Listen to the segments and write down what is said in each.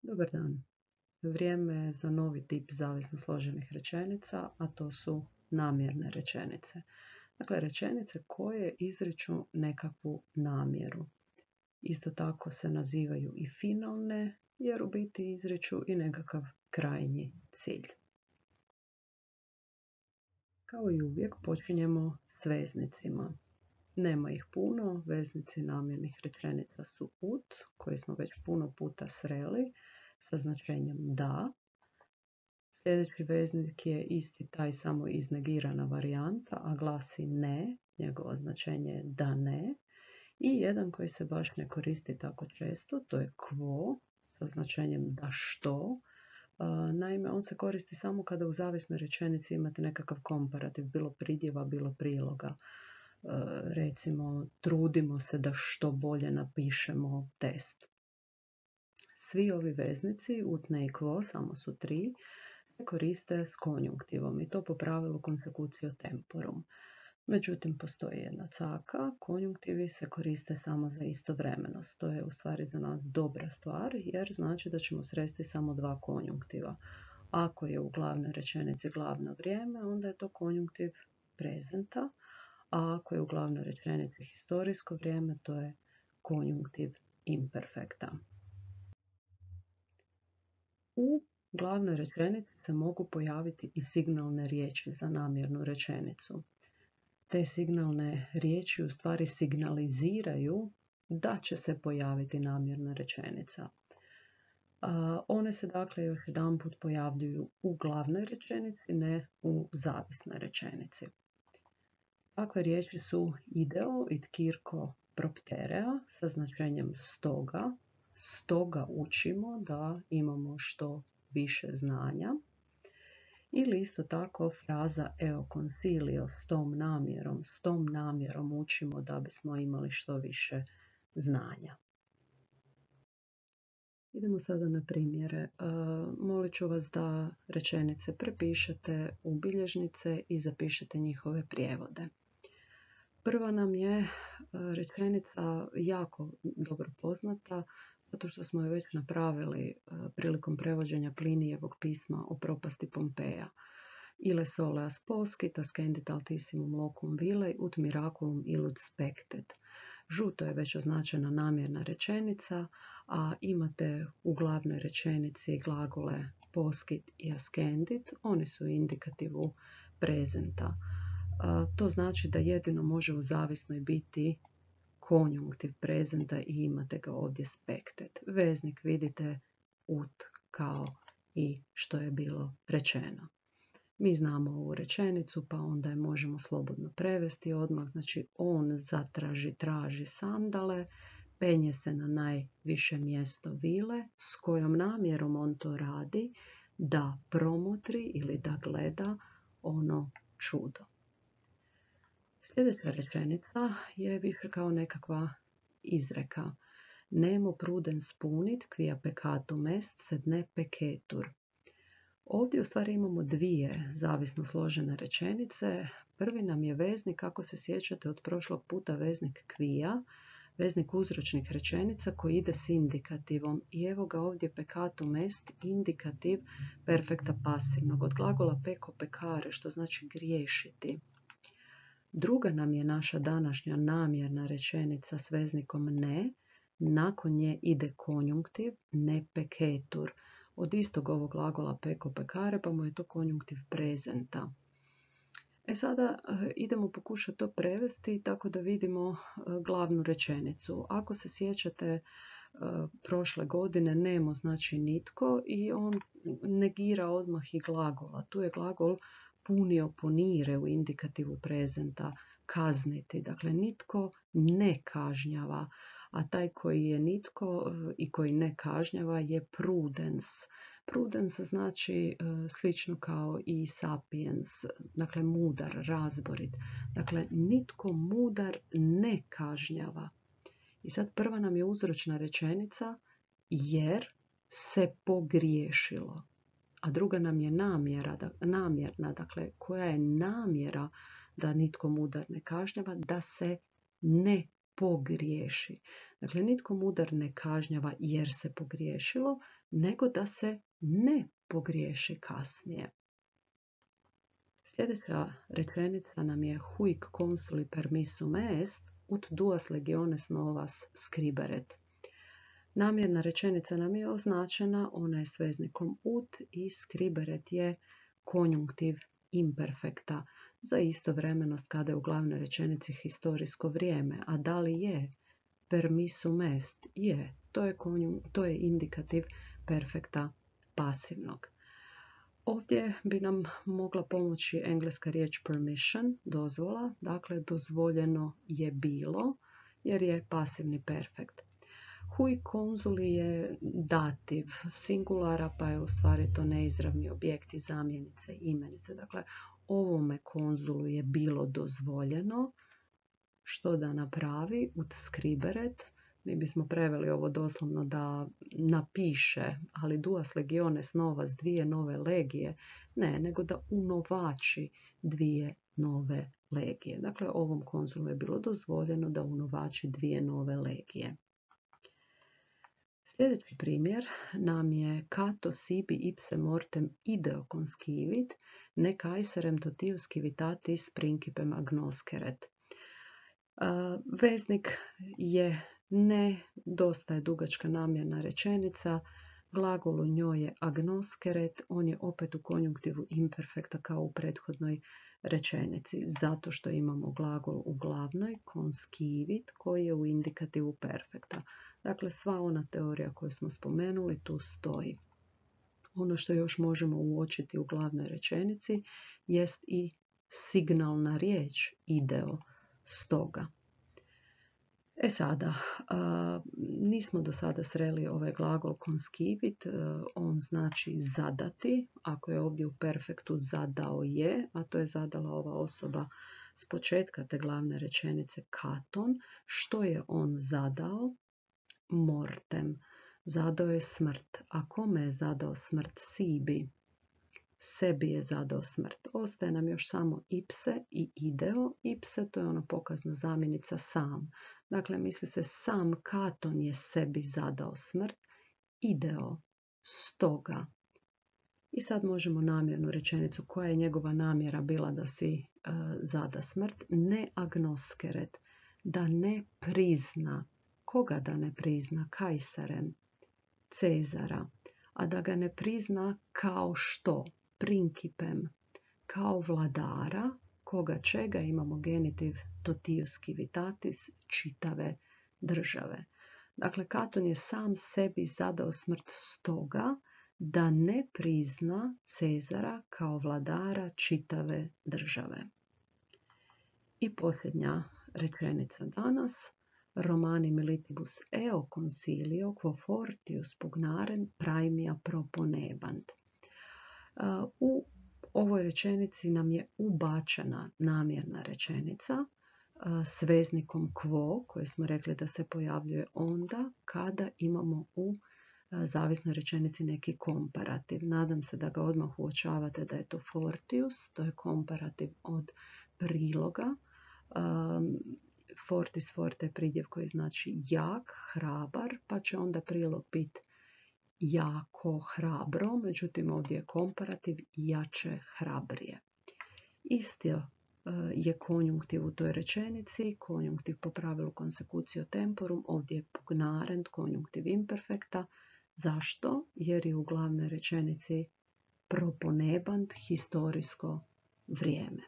Dobar dan. Vrijeme je za novi tip zavisno složenih rečenica, a to su namjerne rečenice. Dakle, rečenice koje izriču nekakvu namjeru. Isto tako se nazivaju i finalne, jer u biti izriču i nekakav krajnji cilj. Kao i uvijek počinjemo s veznicima. Nema ih puno, veznici namjernih rečenica su ut, koji smo već puno puta sreli, sa značenjem da. Sljedeći veznik je isti taj, samo iznegirana varijanta, a glasi ne, njegovo značenje je da ne. I jedan koji se baš ne koristi tako često, to je quo, sa značenjem da što. Naime, on se koristi samo kada u zavisnoj rečenici imate nekakav komparativ, bilo pridjeva, bilo priloga. Recimo, trudimo se da što bolje napišemo test. Svi ovi veznici, ut, ne i quo, samo su 3, se koriste s konjunktivom i to po pravilu consecutio temporum. Međutim, postoji jedna caka, konjunktivi se koriste samo za istovremenost. To je u stvari za nas dobra stvar, jer znači da ćemo sresti samo 2 konjunktiva. Ako je u glavnoj rečenici glavno vrijeme, onda je to konjunktiv prezenta, a ako je u glavnoj rečenici historijsko vrijeme, to je konjunktiv imperfekta. U glavnoj rečenici se mogu pojaviti i signalne riječi za namjernu rečenicu. Te signalne riječi u stvari signaliziraju da će se pojaviti namjerna rečenica. One se dakle još jedanput pojavljuju u glavnoj rečenici, ne u zavisnoj rečenici. Takve riječi su ideo, id kirko, propterea sa značenjem stoga. Stoga učimo da imamo što više znanja. Ili isto tako fraza eo concilio, s tom namjerom učimo da bismo imali što više znanja. Idemo sada na primjere. Molit ću vas da rečenice prepišete u bilježnice i zapišete njihove prijevode. Prva nam je rečenica jako dobro poznata, zato što smo je već napravili prilikom prevođenja Plinijevog pisma o propasti Pompeja. Ille soleas poscit, ascendit altissimum locum vile, ut miraculum illud spectet. Žuto je već označena namjerna rečenica, a imate u glavnoj rečenici glagole poscit i ascendit. Oni su indikativu prezenta. To znači da jedino može u zavisnoj biti konjunktiv prezenta i imate ga ovdje spectet. Veznik vidite ut kao i što je bilo rečeno. Mi znamo ovu rečenicu, pa onda je možemo slobodno prevesti odmah. Znači, on traži sandale, penje se na najviše mjesto vile, s kojom namjerom on to radi, da promotri ili da gleda ono čudo. Sljedeća rečenica je više kao nekakva izreka. Nemo prudens punit, quia peccatum est, sed ne peccetur. Ovdje u stvari imamo dvije zavisno složene rečenice. Prvi nam je veznik, kako se sjećate od prošlog puta, veznik quia, veznik uzročnih rečenica koji ide s indikativom. I evo ga ovdje peccatum est, indikativ perfekta pasivnog, od glagola peko peccare, što znači griješiti. Druga nam je naša današnja namjerna rečenica s veznikom ne, nakon nje ide konjunktiv ne peccetur. Od istog ovog glagola peko peccare, pa mu je to konjunktiv prezenta. Sada idemo pokušati to prevesti tako da vidimo glavnu rečenicu. Ako se sjećate, prošle godine nemo znači nitko i on negira odmah i glagola. Tu je glagol punio punire u indikativu prezenta, kazniti. Dakle, nitko ne kažnjava, a taj koji je nitko i koji ne kažnjava je prudens. Prudens znači slično kao i sapiens, dakle mudar, razborit. Dakle, nitko mudar ne kažnjava. I sad prva nam je uzročna rečenica jer se pogriješilo. A druga nam je namjerna, dakle koja je namjera da nitko mudar ne kažnjava, da se ne pogriješi. Dakle, nitko mudar ne kažnjava jer se pogriješilo, nego da se ne pogriješi kasnije. Sljedeća rečenica nam je huic consuli permissum est, ut duas legiones novas scriberet. Namjerna rečenica nam je označena, ona je s veznikom ut i scriberet je konjunktiv imperfekta za istovremenost kada je u glavnoj rečenici historijsko vrijeme. A da li je permissum est? Je. To je indikativ perfekta pasivnog. Ovdje bi nam mogla pomoći engleska riječ permission, dozvola, dakle dozvoljeno je bilo, jer je pasivni perfekt. Huic consuli je dativ singulara, pa je u stvari to neizravni objekt i zamjenice imenice. Dakle, ovome konzulu je bilo dozvoljeno. Što da napravi? Ut scriberet. Mi bismo preveli ovo doslovno da napiše, ali duas legiones novas, dvije nove legije. Ne, nego da unovači dvije nove legije. Dakle, ovom konzulu je bilo dozvoljeno da unovači dvije nove legije. Sljedeći primjer nam je Cato sibi ipse mortem ideo conscivit, ne caeserem totius civitatis principem agnosceret. Veznik je ne, dosta je dugačka namjerna rečenica, glagol u njoj je agnosceret, on je opet u konjunktivu imperfekta kao u prethodnoj rečenici, zato što imamo glagol u glavnoj, conscivit, koji je u indikativu perfekta. Dakle, sva ona teorija koju smo spomenuli tu stoji. Ono što još možemo uočiti u glavnoj rečenici jest i signalna riječ ideo, stoga. Sada, nismo do sada sreli ovaj glagol conscivit, on znači zadati, ako je ovdje u perfektu zadao je, a to je zadala ova osoba s početka te glavne rečenice Katon. Što je on zadao? Mortem. Zadao je smrt. A kome je zadao smrt? Sibi. Sebi je zadao smrt. Ostaje nam još samo ipse i ideo. Ipse, to je ono pokazna zamjenica sam. Dakle, misli se sam Katon je sebi zadao smrt. Ideo, stoga. I sad možemo namjernu rečenicu koja je njegova namjera bila da si zada smrt. Ne agnosceret, da ne prizna. Koga da ne prizna? Kajsarem, Cezara. A da ga ne prizna kao što? Principem, kao vladara, koga čega imamo genitiv totius civitatis, čitave države. Dakle, Katon je sam sebi zadao smrt stoga da ne prizna Cezara kao vladara čitave države. I posljednja rečenica danas. Romani militibus eo consilio quo fortius pugnaren praemia proponebant. U ovoj rečenici nam je ubačena namjerna rečenica s veznikom quo, koji smo rekli da se pojavljuje onda kada imamo u zavisnoj rečenici neki komparativ. Nadam se da ga odmah uočavate da je to fortius, to je komparativ od priloga. Fortis forte je pridjev koji znači jak, hrabar, pa će onda prilog biti jako, hrabro, međutim ovdje je komparativ jače, hrabrije. Isto je konjunktiv u toj rečenici, konjunktiv po pravilu consecutio temporum, ovdje je pugnarent, konjunktiv imperfekta. Zašto? Jer je u glavnoj rečenici proponebant, historijsko vrijeme.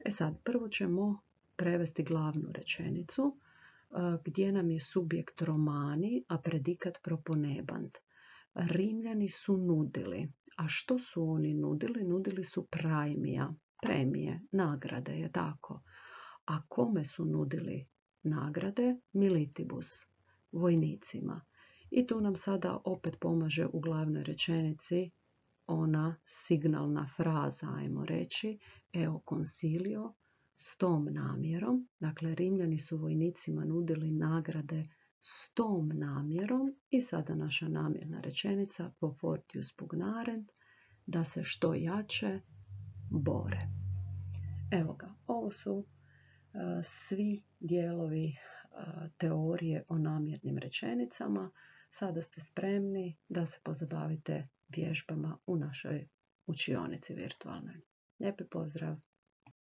Sad, prvo ćemo prevesti glavnu rečenicu gdje nam je subjekt Romani, a predikat proponebant. Rimljani su nudili. A što su oni nudili? Nudili su praemia, premije, nagrade, je tako. A kome su nudili nagrade? Militibus, vojnicima. I tu nam sada opet pomaže u glavnoj rečenici ona signalna fraza, ajmo reći, eo consilio, s tom namjerom. Dakle, Rimljani su vojnicima nudili nagrade s tom namjerom i sada naša namjerna rečenica quo fortius pugnarent, da se što jače bore. Evo ga, ovo su svi dijelovi teorije o namjernim rečenicama. Sada ste spremni da se pozabavite vježbama u našoj učionici virtualnoj. Lijepi pozdrav!